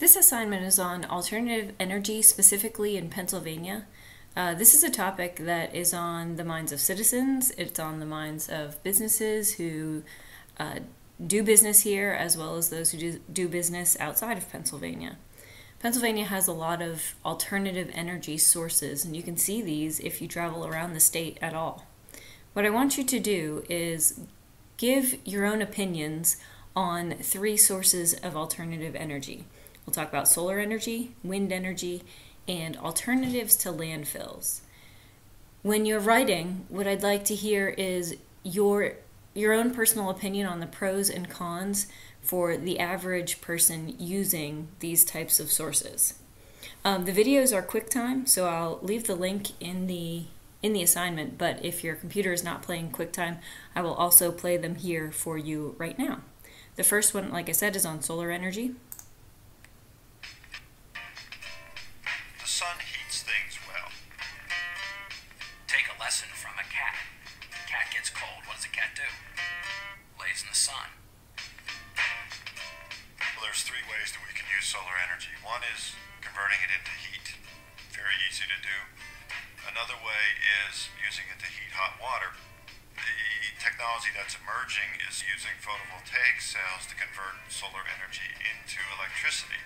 This assignment is on alternative energy, specifically in Pennsylvania. This is a topic that is on the minds of citizens. It's on the minds of businesses who do business here, as well as those who do business outside of Pennsylvania. Pennsylvania has a lot of alternative energy sources, and you can see these if you travel around the state at all. What I want you to do is give your own opinions on 3 sources of alternative energy. We'll talk about solar energy, wind energy, and alternatives to landfills. When you're writing, what I'd like to hear is your own personal opinion on the pros and cons for the average person using these types of sources. The videos are QuickTime, so I'll leave the link in the assignment, but if your computer is not playing QuickTime, I will also play them here for you right now. The first one, like I said, is on solar energy. The sun heats things well. Take a lesson from a cat. Cat gets cold. What does a cat do? Lays in the sun. Well, there's 3 ways that we can use solar energy. One is converting it into heat. Very easy to do. Another way is using it to heat hot water. The technology that's emerging is using photovoltaic cells to convert solar energy into electricity.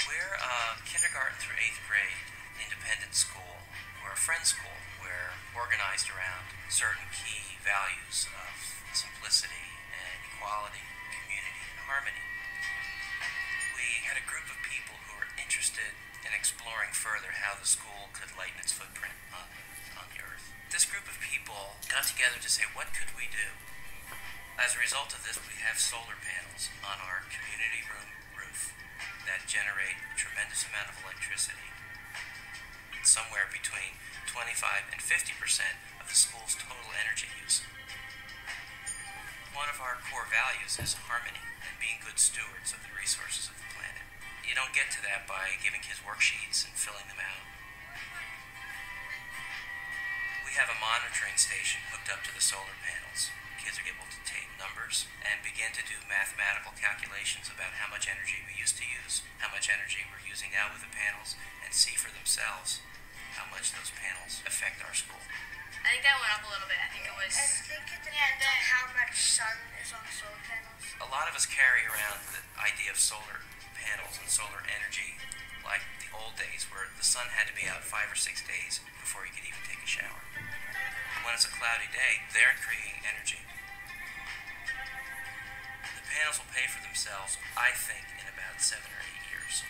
We're a kindergarten through 8th grade independent school. We're a friend school. We're organized around certain key values of simplicity and equality, community, and harmony. We had a group of people who were interested in exploring further how the school could lighten its footprint on the earth. This group of people got together to say, what could we do? As a result of this, we have solar panels on our community room roof that generate a tremendous amount of electricity, somewhere between 25 and 50% of the school's total energy use. One of our core values is harmony and being good stewards of the resources of the planet. You don't get to that by giving kids worksheets and filling them out. We have a monitoring station hooked up to the solar panels. Kids are able to take numbers and begin to do mathematical calculations about how much energy we used to use, how much energy we're using now with the panels, and see for themselves how much those panels affect our school. I think that went up a little bit. I think it was... I think it depends on how much sun is on the solar panels. A lot of us carry around the idea of solar panels and solar energy like the old days where the sun had to be out 5 or 6 days before you could even take a shower. When it's a cloudy day, they're creating energy. The panels will pay for themselves, I think, in about 7 or 8 years.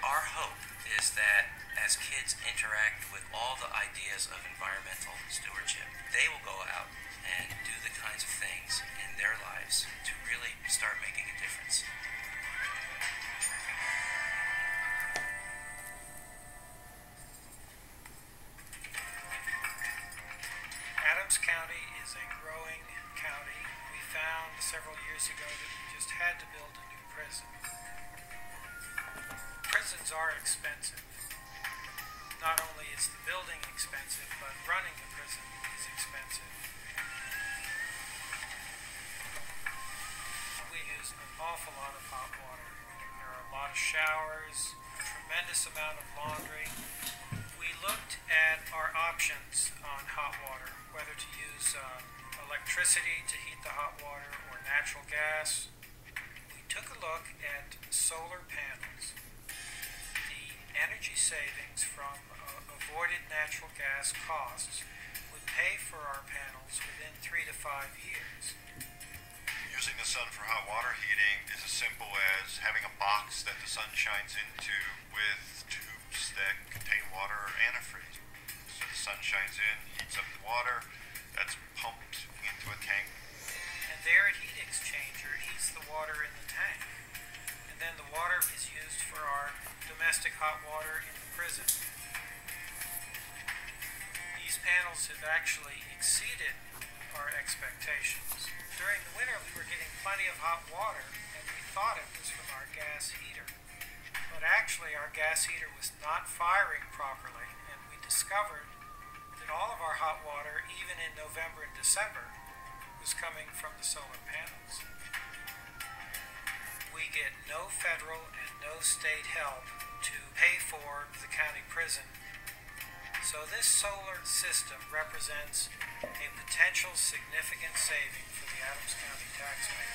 Our hope is that as kids interact with all the ideas of environmental stewardship, they will go out and do the kinds of things in their lives to really start making a difference. Adams County is a growing county. We found several years ago that we just had to build a new prison. Prisons are expensive. Not only is the building expensive, but running the prison is expensive. We use an awful lot of hot water. There are a lot of showers, a tremendous amount of laundry. We looked at our options on hot water, whether to use electricity to heat the hot water or natural gas. We took a look at solar panels. The energy savings from avoided natural gas costs would pay for our panels within 3 to 5 years. Using the sun for hot water heating is as simple as having a box that the sun shines into with tubes that contain water or antifreeze. So the sun shines in, heats up the water, that's pumped into a tank. And their heat exchanger heats the water in the tank. And then the water is used for our domestic hot water in the prison. These panels have actually exceeded our expectations. During the winter we were getting plenty of hot water, and we thought it was from our gas heater. But actually our gas heater was not firing properly, and we discovered that all of our hot water, even in November and December, was coming from the solar panels. no federal and no state help to pay for the county prison. So this solar system represents a potential significant saving for the Adams County taxpayer.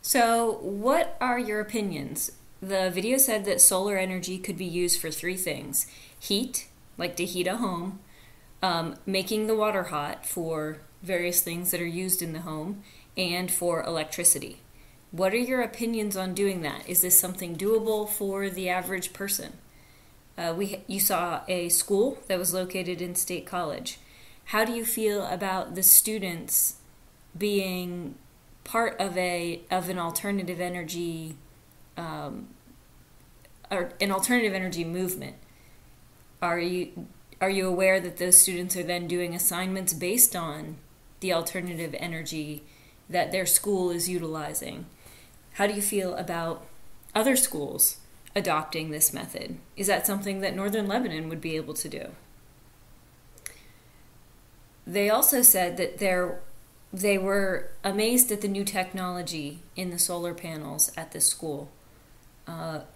So, what are your opinions? The video said that solar energy could be used for three things: heat, like to heat a home, making the water hot for various things that are used in the home, and for electricity. What are your opinions on doing that? Is this something doable for the average person? You saw a school that was located in State College. How do you feel about the students being part of an alternative energy or an alternative energy movement? Are you aware that those students are then doing assignments based on the alternative energy that their school is utilizing? How do you feel about other schools adopting this method? Is that something that Northern Lebanon would be able to do? They also said that they were amazed at the new technology in the solar panels at this school.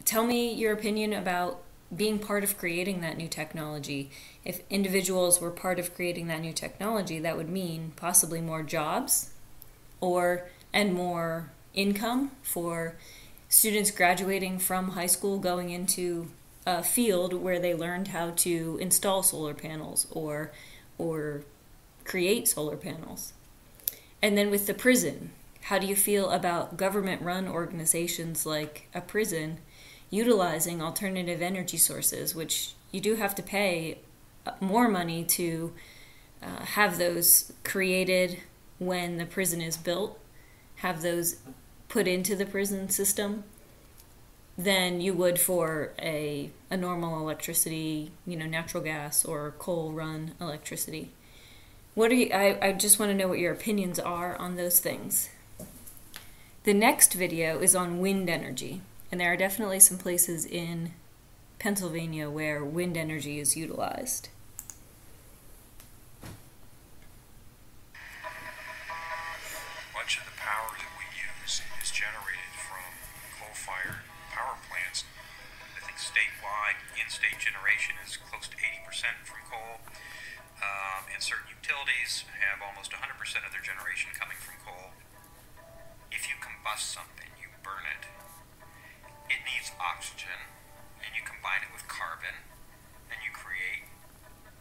Tell me your opinion about being part of creating that new technology. If individuals were part of creating that new technology, that would mean possibly more jobs and more income for students graduating from high school, going into a field where they learned how to install solar panels or create solar panels. And then with the prison, how do you feel about government-run organizations like a prison utilizing alternative energy sources, which you do have to pay more money to have those created when the prison is built, have those put into the prison system, than you would for a normal electricity, natural gas or coal-run electricity. I just want to know what your opinions are on those things. The next video is on wind energy, and there are definitely some places in Pennsylvania where wind energy is utilized. Much of the power that we use is generated from coal-fired power plants. I think statewide, in-state generation is close to 80% from coal. And certain utilities have almost 100% of their generation coming from coal. If you combust something, you burn it, it needs oxygen, and you combine it with carbon, and you create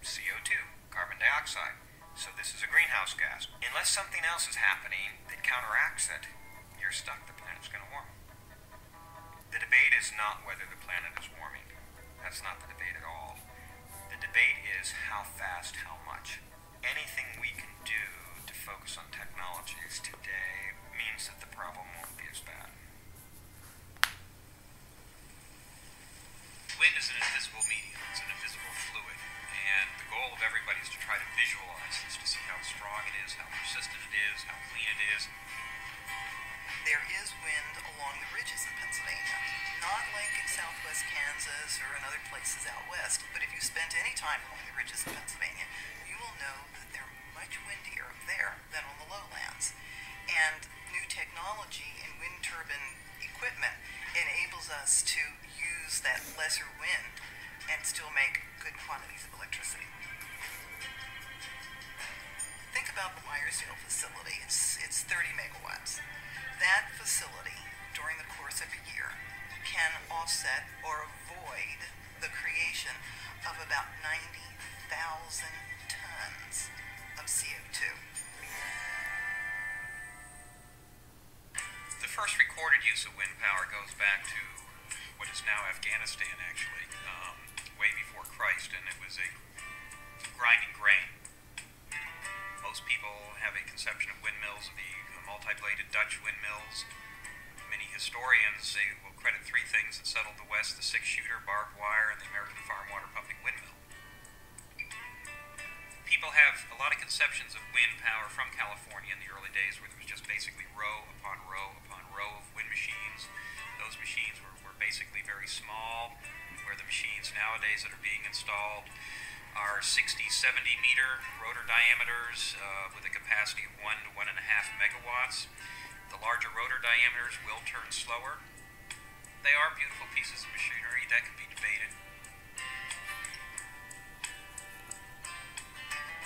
CO2, carbon dioxide. So this is a greenhouse gas. Unless something else is happening that counteracts it, you're stuck. The planet's going to warm. The debate is not whether the planet is warming. That's not the debate at all. The debate is how fast, how much. Anything we can do to focus on technologies today means that the problem won't be as bad. Wind is an invisible medium. It's an invisible fluid. And the goal of everybody is to try to visualize this, to see how strong it is, how persistent it is, how clean it is. There is wind along the ridges in Pennsylvania. Not like in southwest Kansas or in other places out west, but if you spent any time along the ridges in Pennsylvania, you will know that they're much windier there than on the lowlands. And new technology in wind turbine equipment enables us to use that lesser wind and still make good quantities of electricity. Think about the Myersdale facility. It's 30 megawatts. That facility, during the course of a year, can offset or avoid the creation of about 90,000 tons of CO2. The first recorded use of wind power goes back to what is now Afghanistan, actually, way before Christ, and it was a grinding grain. Most people have a conception of windmills, the multi-bladed Dutch windmills. Many historians will credit three things that settled the West: the six-shooter, barbed wire, and the American farm water pumping windmill. People have a lot of conceptions of wind power from California in the early days, where there was just basically row upon row upon row of wind machines. Those machines were basically very small, where the machines nowadays that are being installed are are 60, 70 meter rotor diameters with a capacity of 1 to 1.5 megawatts. The larger rotor diameters will turn slower. They are beautiful pieces of machinery. That can be debated.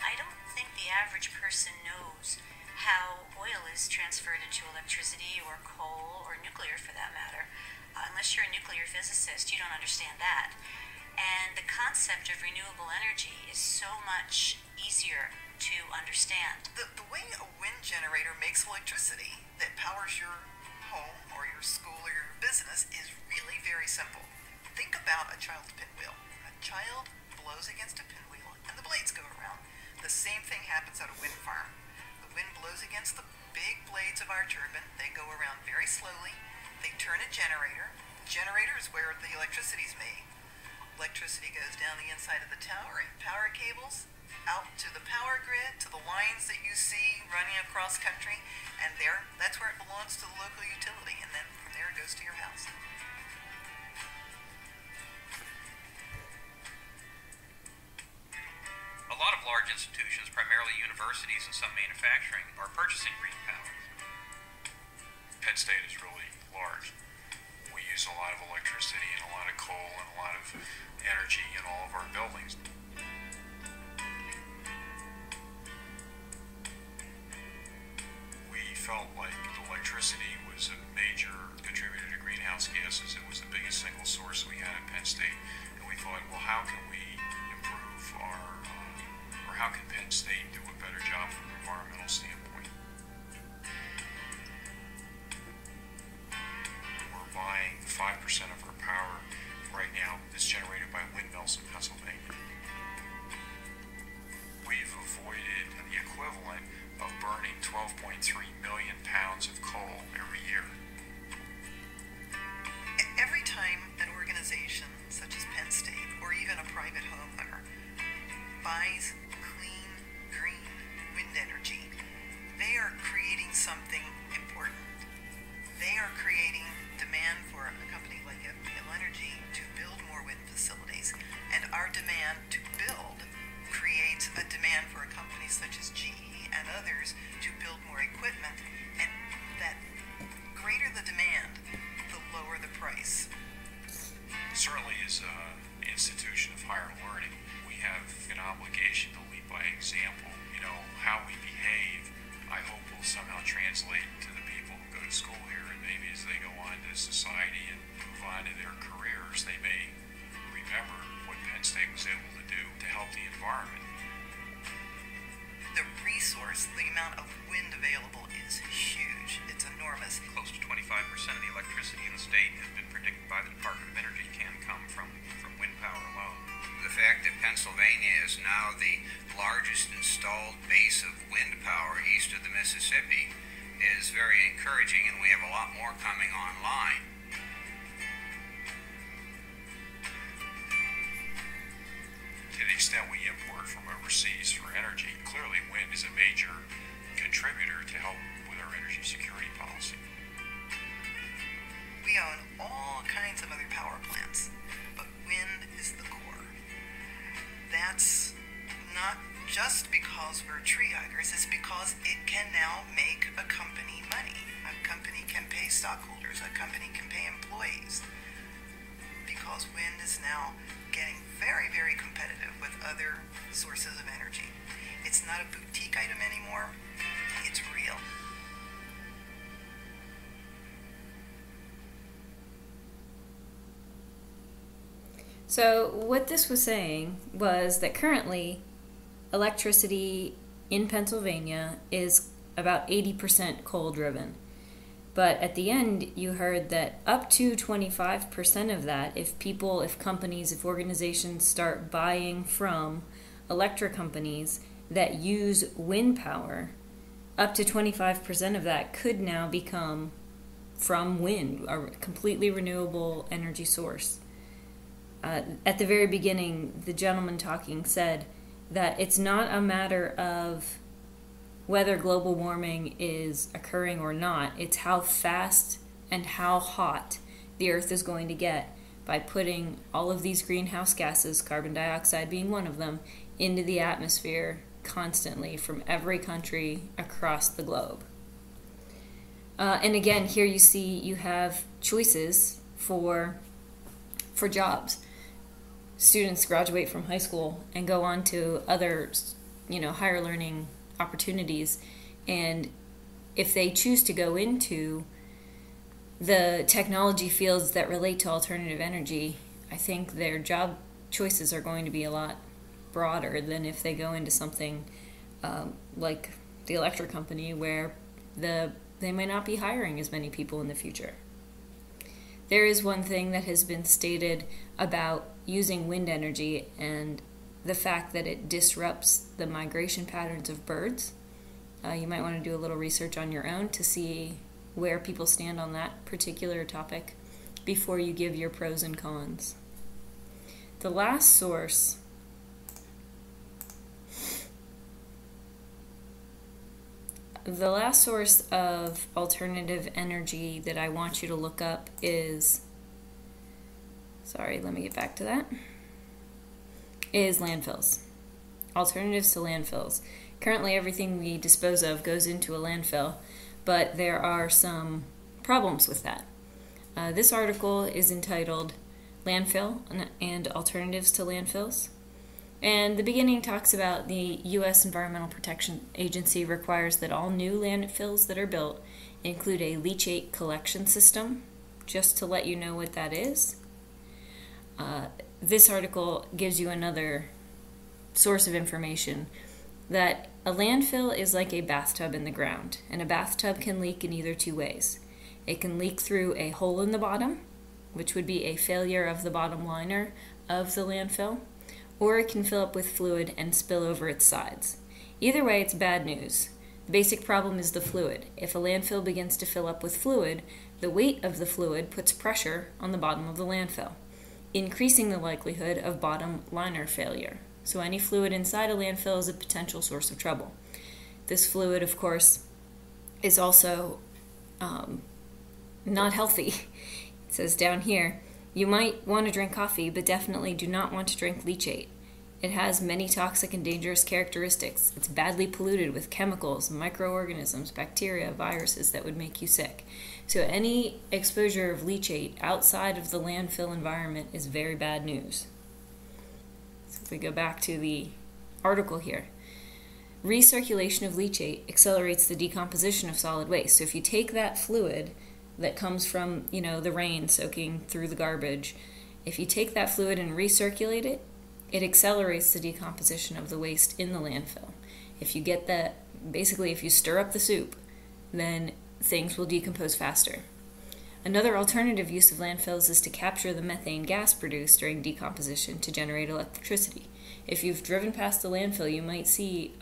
I don't think the average person knows how oil is transferred into electricity or coal or nuclear for that matter. Unless you're a nuclear physicist, you don't understand that. And the concept of renewable energy is so much easier to understand. The way a wind generator makes electricity that powers your home or your school or your business is really very simple. Think about a child's pinwheel. A child blows against a pinwheel and the blades go around. The same thing happens at a wind farm. The wind blows against the big blades of our turbine. They go around very slowly. They turn a generator. The generator is where the electricity is made. Electricity goes down the inside of the tower and power cables out to the power grid, to the lines that you see running across country, and that's where it belongs to the local utility, and then from there it goes to your house. A lot of large institutions, primarily universities and some manufacturing, are purchasing green power. Penn State is really large. We use a lot of electricity and a lot of coal and a lot of energy in all of our buildings. We felt like electricity was a major contributor to greenhouse gases. It was the biggest single source we had at Penn State. And we thought, well, how can we improve or how can Penn State do a better job from an environmental standpoint? We're buying 5% of our power right now is generated by windmills in Pennsylvania. We've avoided the equivalent of burning 12.3 million pounds of coal every year. Every time an organization such as Penn State or even a private homeowner buys clean, green wind energy, they are creating something important. They are creating demand for a company like Landfill Energy to build more wind facilities, and our demand to build creates a demand for a company such as GE and others to build more equipment, and that greater the demand, the lower the price. Certainly as an institution of higher learning, we have an obligation to lead by example. You know, how we behave, I hope will somehow translate to the people who go to school here, and maybe as they go on to society and move on to their careers, they may remember what Penn State was able to do to help the environment. The resource, the amount of wind available is huge. It's enormous. Close to 25% of the electricity in the state has been predicted by the Department of Energy can come from wind power alone. The fact that Pennsylvania is now the largest installed base of wind power east of the Mississippi is very encouraging, and we have a lot more coming online. To the extent we import from overseas for energy, clearly wind is a major contributor to help with our energy security policy. We own all kinds of other power plants, but wind is the core. That's not just because we're tree huggers, it's because it can now make a company money. A company can pay stockholders, a company can pay employees, because wind is now getting very, very competitive with other sources of energy. It's not a boutique item anymore, it's real. So what this was saying was that currently electricity in Pennsylvania is about 80% coal driven. But at the end, you heard that up to 25% of that, if companies, if organizations start buying from electric companies that use wind power, up to 25% of that could now become from wind, a completely renewable energy source. At the very beginning, the gentleman talking said that it's not a matter of whether global warming is occurring or not. It's how fast and how hot the Earth is going to get by putting all of these greenhouse gases, carbon dioxide being one of them, into the atmosphere constantly from every country across the globe. And again, here you see you have choices for jobs. Students graduate from high school and go on to other, higher learning opportunities. And if they choose to go into the technology fields that relate to alternative energy, I think their job choices are going to be a lot broader than if they go into something like the electric company, where they may not be hiring as many people in the future. There is one thing that has been stated about using wind energy and the fact that it disrupts the migration patterns of birds. You might want to do a little research on your own to see where people stand on that particular topic before you give your pros and cons. The last source of alternative energy that I want you to look up is, is landfills. Alternatives to landfills. Currently, everything we dispose of goes into a landfill, but there are some problems with that. This article is entitled Landfill and Alternatives to Landfills. And the beginning talks about the U.S. Environmental Protection Agency requires that all new landfills that are built include a leachate collection system. Just to let you know what that is. This article gives you another source of information that a landfill is like a bathtub in the ground, and a bathtub can leak in either two ways. It can leak through a hole in the bottom, which would be a failure of the bottom liner of the landfill, or it can fill up with fluid and spill over its sides. Either way, it's bad news. The basic problem is the fluid. If a landfill begins to fill up with fluid, the weight of the fluid puts pressure on the bottom of the landfill, increasing the likelihood of bottom liner failure. So any fluid inside a landfill is a potential source of trouble. This fluid, of course, is also not healthy. It says down here, you might want to drink coffee, but definitely do not want to drink leachate. It has many toxic and dangerous characteristics. It's badly polluted with chemicals, microorganisms, bacteria, viruses that would make you sick. So any exposure of leachate outside of the landfill environment is very bad news. So if we go back to the article here, recirculation of leachate accelerates the decomposition of solid waste. So if you take that fluid that comes from, the rain soaking through the garbage, if you take that fluid and recirculate it, it accelerates the decomposition of the waste in the landfill. If you get that, basically if you stir up the soup, then things will decompose faster. Another alternative use of landfills is to capture the methane gas produced during decomposition to generate electricity. If you've driven past the landfill, you might see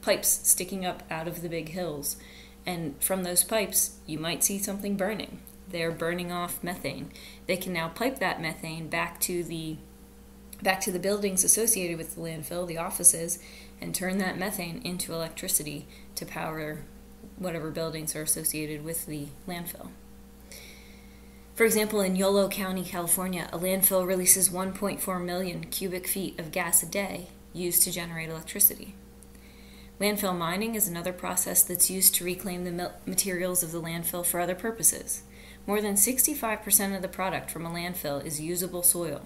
pipes sticking up out of the big hills. And from those pipes, you might see something burning. They're burning off methane. They can now pipe that methane back to the buildings associated with the landfill, the offices, and turn that methane into electricity to power whatever buildings are associated with the landfill. For example, in Yolo County, California, a landfill releases 1.4 million cubic feet of gas a day used to generate electricity. Landfill mining is another process that's used to reclaim the materials of the landfill for other purposes. More than 65% of the product from a landfill is usable soil.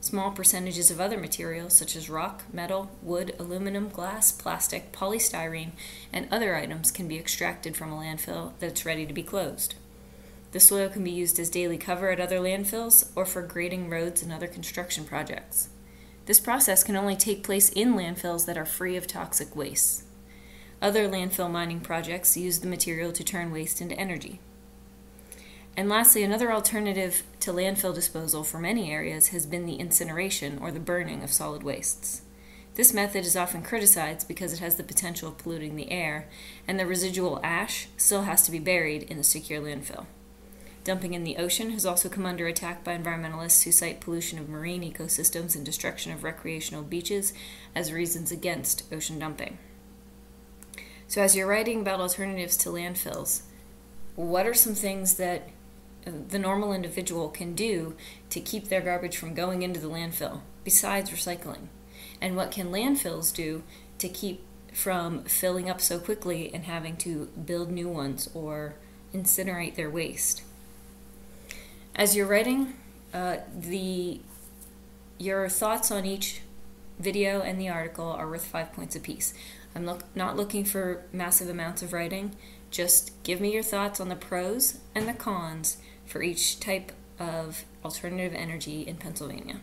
Small percentages of other materials such as rock, metal, wood, aluminum, glass, plastic, polystyrene, and other items can be extracted from a landfill that's ready to be closed. The soil can be used as daily cover at other landfills or for grading roads and other construction projects. This process can only take place in landfills that are free of toxic wastes. Other landfill mining projects use the material to turn waste into energy. And lastly, another alternative to landfill disposal for many areas has been the incineration or the burning of solid wastes. This method is often criticized because it has the potential of polluting the air, and the residual ash still has to be buried in a secure landfill. Dumping in the ocean has also come under attack by environmentalists who cite pollution of marine ecosystems and destruction of recreational beaches as reasons against ocean dumping. So as you're writing about alternatives to landfills, what are some things that the normal individual can do to keep their garbage from going into the landfill besides recycling? And what can landfills do to keep from filling up so quickly and having to build new ones or incinerate their waste? As you're writing, your thoughts on each video and the article are worth 5 points apiece. I'm not looking for massive amounts of writing. Just give me your thoughts on the pros and the cons for each type of alternative energy in Pennsylvania.